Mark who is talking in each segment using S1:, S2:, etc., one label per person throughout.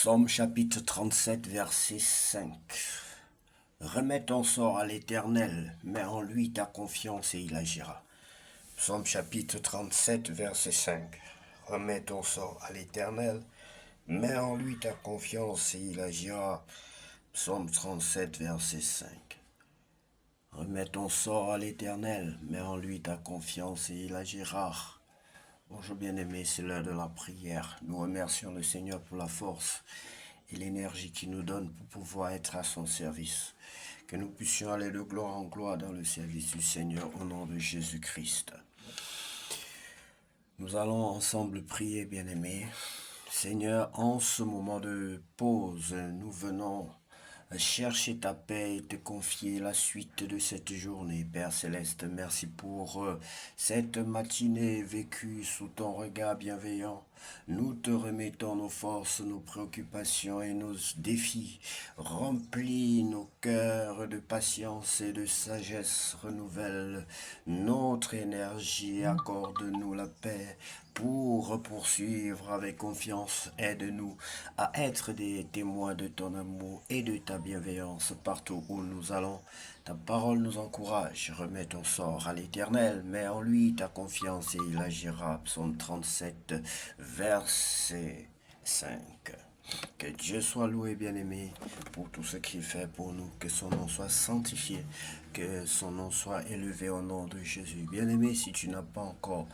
S1: Psaume chapitre 37, verset 5. Remets ton sort à l'Éternel, mets en lui ta confiance et il agira. Psaume chapitre 37, verset 5. Remets ton sort à l'Éternel, mets en lui ta confiance et il agira. Psaume 37, verset 5. Remets ton sort à l'Éternel, mets en lui ta confiance et il agira. Bonjour bien-aimés, c'est l'heure de la prière. Nous remercions le Seigneur pour la force et l'énergie qu'il nous donne pour pouvoir être à son service. Que nous puissions aller de gloire en gloire dans le service du Seigneur au nom de Jésus-Christ. Nous allons ensemble prier, bien-aimés. Seigneur, en ce moment de pause, nous venons chercher ta paix et te confier la suite de cette journée. Père Céleste, merci pour cette matinée vécue sous ton regard bienveillant. Nous te remettons nos forces, nos préoccupations et nos défis. Remplis nos cœurs de patience et de sagesse. Renouvelle notre énergie et accorde-nous la paix pour poursuivre avec confiance. Aide-nous à être des témoins de ton amour et de ta bienveillance partout où nous allons. Ta parole nous encourage. Remets ton sort à l'Éternel, mets en lui ta confiance et il agira. Psaume 37, verset 5. Que Dieu soit loué, bien-aimé, pour tout ce qu'il fait pour nous. Que son nom soit sanctifié, que son nom soit élevé au nom de Jésus. Bien-aimé, si tu n'as pas encore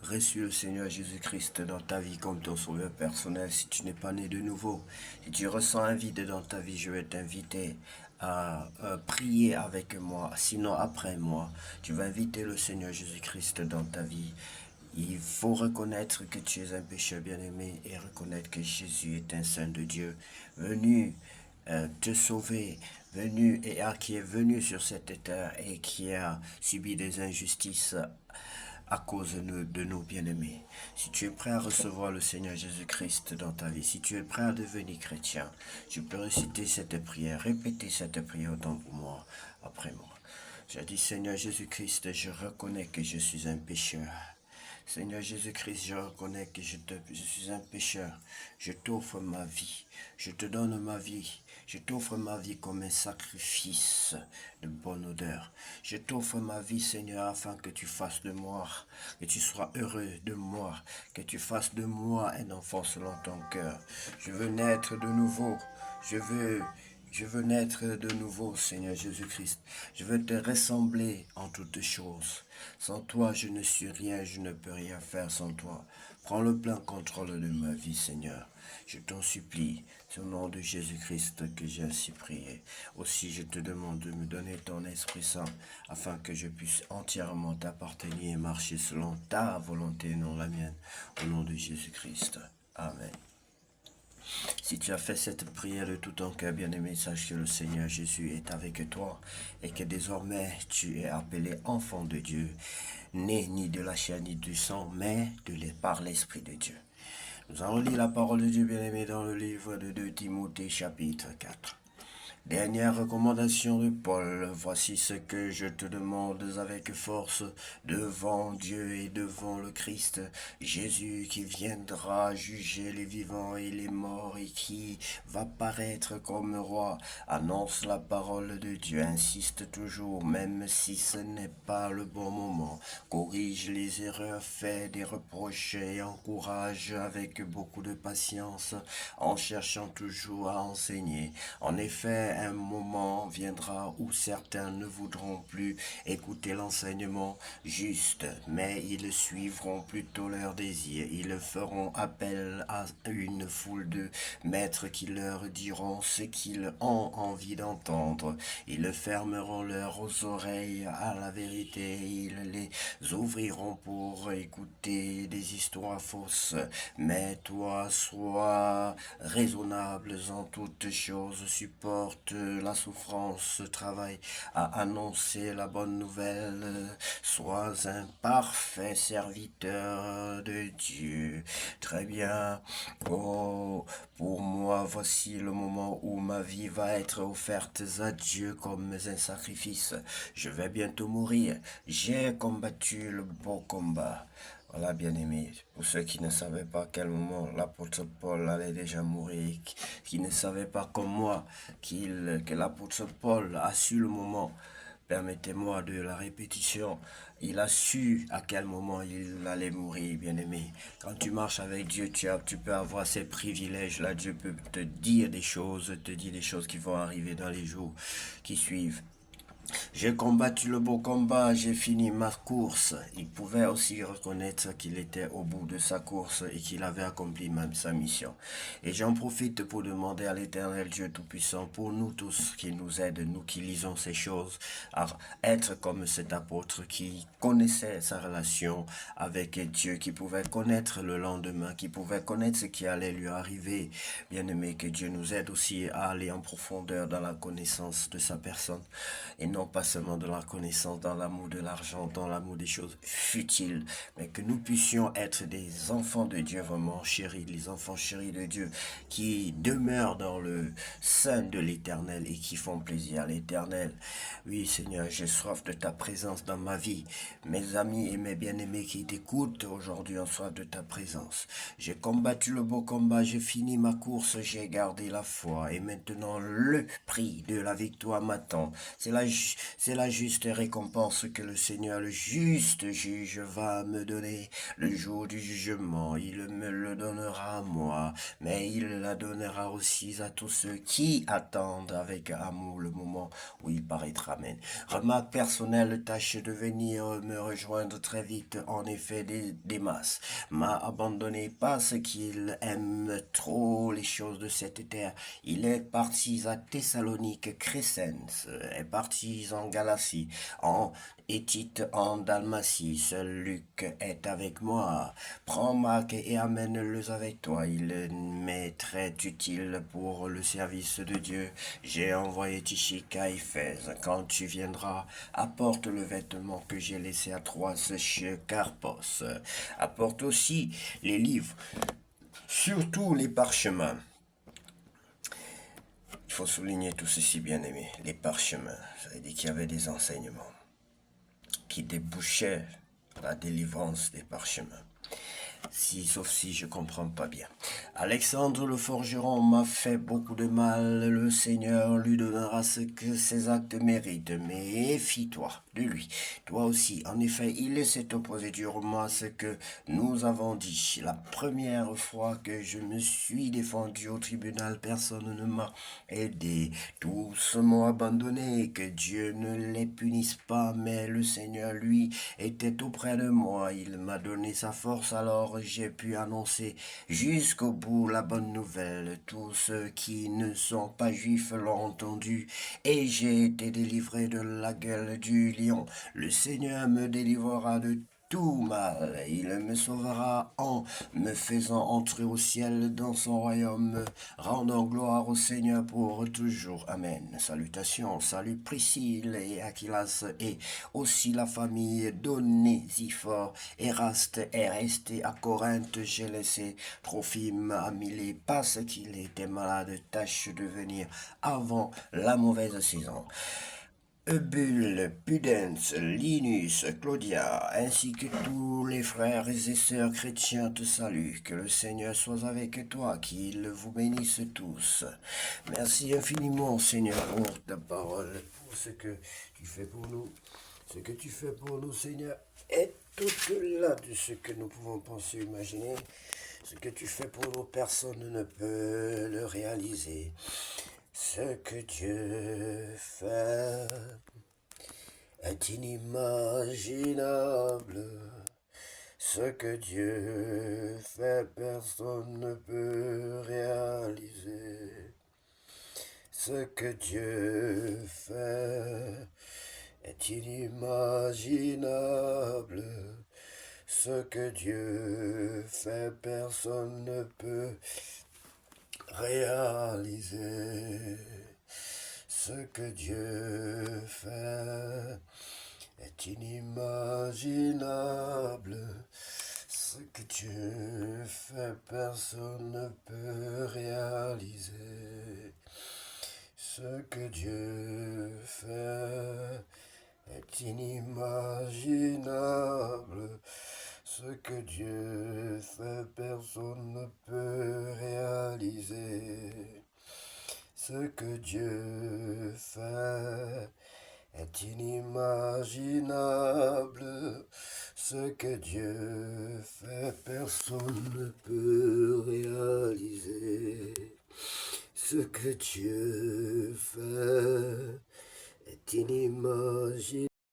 S1: reçu le Seigneur Jésus-Christ dans ta vie comme ton sauveur personnel, si tu n'es pas né de nouveau, si tu ressens un vide dans ta vie, je vais t'inviter à prier avec moi. Sinon, après moi, tu vas inviter le Seigneur Jésus-Christ dans ta vie. Il faut reconnaître que tu es un pécheur bien-aimé et reconnaître que Jésus est un saint de Dieu, venu te sauver, qui est venu sur cette terre et qui a subi des injustices à cause de nos bien-aimés. Si tu es prêt à recevoir le Seigneur Jésus-Christ dans ta vie, si tu es prêt à devenir chrétien, tu peux réciter cette prière, répéter cette prière autant pour moi, après moi. Je dis, Seigneur Jésus-Christ, je reconnais que je suis un pécheur. Seigneur Jésus-Christ, je reconnais que je suis un pécheur. Je t'offre ma vie. Je te donne ma vie. Je t'offre ma vie comme un sacrifice de bonne odeur. Je t'offre ma vie, Seigneur, afin que tu fasses de moi, que tu sois heureux de moi, que tu fasses de moi un enfant selon ton cœur. Je veux naître de nouveau. Je veux naître de nouveau, Seigneur Jésus-Christ. Je veux te ressembler en toutes choses. Sans toi, je ne suis rien, je ne peux rien faire sans toi. Prends le plein contrôle de ma vie, Seigneur. Je t'en supplie, c'est au nom de Jésus-Christ que j'ai ainsi prié. Aussi, je te demande de me donner ton Esprit Saint, afin que je puisse entièrement t'appartenir et marcher selon ta volonté, non la mienne. Au nom de Jésus-Christ. Amen. Si tu as fait cette prière de tout ton cœur, bien-aimé, sache que le Seigneur Jésus est avec toi et que désormais tu es appelé enfant de Dieu, né ni de la chair ni du sang, mais par l'Esprit de Dieu. Nous allons lire la parole de Dieu, bien-aimé, dans le livre de 2 Timothée, chapitre 4. Dernière recommandation de Paul, voici ce que je te demande avec force devant Dieu et devant le Christ, Jésus qui viendra juger les vivants et les morts et qui va paraître comme roi. Annonce la parole de Dieu, insiste toujours, même si ce n'est pas le bon moment. Corrige les erreurs, fait des reproches et encourage avec beaucoup de patience en cherchant toujours à enseigner. En effet, un moment viendra où certains ne voudront plus écouter l'enseignement juste, mais ils suivront plutôt leurs désirs. Ils feront appel à une foule de maîtres qui leur diront ce qu'ils ont envie d'entendre. Ils fermeront leurs oreilles à la vérité. Ils les ouvriront pour écouter des histoires fausses. Mais toi, sois raisonnable en toutes choses, supporte la souffrance, travaille à annoncer la bonne nouvelle, sois un parfait serviteur de Dieu. Très bien. Oh, pour moi, voici le moment où ma vie va être offerte à Dieu comme un sacrifice. Je vais bientôt mourir. J'ai combattu le beau combat. Voilà, bien-aimé, pour ceux qui ne savaient pas à quel moment l'apôtre Paul allait déjà mourir, qui ne savaient pas comme moi que l'apôtre Paul a su le moment, permettez-moi de la répétition, il a su à quel moment il allait mourir, bien-aimé. Quand tu marches avec Dieu, tu peux avoir ces privilèges-là. Dieu peut te dire des choses qui vont arriver dans les jours qui suivent. J'ai combattu le beau combat, j'ai fini ma course. Il pouvait aussi reconnaître qu'il était au bout de sa course et qu'il avait accompli même sa mission. Et j'en profite pour demander à l'Éternel Dieu Tout-Puissant, pour nous tous qui nous aide, nous qui lisons ces choses, à être comme cet apôtre qui connaissait sa relation avec Dieu, qui pouvait connaître le lendemain, qui pouvait connaître ce qui allait lui arriver. Bien-aimé, que Dieu nous aide aussi à aller en profondeur dans la connaissance de sa personne et non pas seulement de la connaissance, dans l'amour de l'argent, dans l'amour des choses futiles, mais que nous puissions être des enfants de Dieu vraiment chéris, les enfants chéris de Dieu qui demeurent dans le sein de l'Éternel et qui font plaisir à l'Éternel. Oui, Seigneur, j'ai soif de ta présence dans ma vie. Mes amis et mes bien-aimés qui t'écoutent aujourd'hui ont soif de ta présence. J'ai combattu le beau combat, j'ai fini ma course, j'ai gardé la foi et maintenant le prix de la victoire m'attend. C'est la juste récompense que le Seigneur, le juste juge, va me donner. Le jour du jugement, il me le donnera à moi, mais il la donnera aussi à tous ceux qui attendent avec amour le moment où il paraîtra. Amen. Remarque personnelle, tâche de venir me rejoindre très vite. En effet, des masses m'a abandonné parce qu'il aime trop les choses de cette terre. Il est parti à Thessalonique, Crescens, est parti en Galatie, en Étite, en Dalmatie. Seul Luc est avec moi. Prends Marc et amène-les avec toi. Il m'est très utile pour le service de Dieu. J'ai envoyé Tychique à Éphèse. Quand tu viendras, apporte le vêtement que j'ai laissé à Troas chez Carpos. Apporte aussi les livres, surtout les parchemins. Il faut souligner tout ceci, bien aimé. Les parchemins, ça veut dire qu'il y avait des enseignements qui débouchaient la délivrance des parchemins. Sauf si je comprends pas bien. Alexandre le forgeron m'a fait beaucoup de mal. Le Seigneur lui donnera ce que ses actes méritent. Mais méfie-toi de lui. Toi aussi. En effet, il s'est opposé durement à ce que nous avons dit. La première fois que je me suis défendu au tribunal, personne ne m'a aidé. Tous m'ont abandonné. Que Dieu ne les punisse pas. Mais le Seigneur, lui, était auprès de moi. Il m'a donné sa force, alors j'ai pu annoncer jusqu'au bout la bonne nouvelle. Tous ceux qui ne sont pas juifs l'ont entendu et j'ai été délivré de la gueule du lion. Le Seigneur me délivrera de tout mal. Il me sauvera en me faisant entrer au ciel dans son royaume, rendant gloire au Seigneur pour toujours. Amen. Salutations, salut Priscille et Aquilas et aussi la famille d'Onésiphore. Eraste est resté à Corinthe. J'ai laissé Trophime à Milet parce qu'il était malade. Tâche de venir avant la mauvaise saison. Eubule, Pudens, Linus, Claudia, ainsi que tous les frères et sœurs chrétiens te saluent. Que le Seigneur soit avec toi, qu'il vous bénisse tous. Merci infiniment, Seigneur, pour ta parole, pour ce que tu fais pour nous. Ce que tu fais pour nous, Seigneur, est au-delà de ce que nous pouvons penser, imaginer. Ce que tu fais pour nous, personne ne peut le réaliser. Ce que Dieu fait est inimaginable. Ce que Dieu fait, personne ne peut réaliser. Ce que Dieu fait est inimaginable. Ce que Dieu fait, personne ne peut réaliser. Ce que Dieu fait est inimaginable. Ce que Dieu fait, personne ne peut réaliser. Ce que Dieu fait est inimaginable. Ce que Dieu fait, personne ne peut réaliser. Ce que Dieu fait est inimaginable. Ce que Dieu fait, personne ne peut réaliser. Ce que Dieu fait est inimaginable.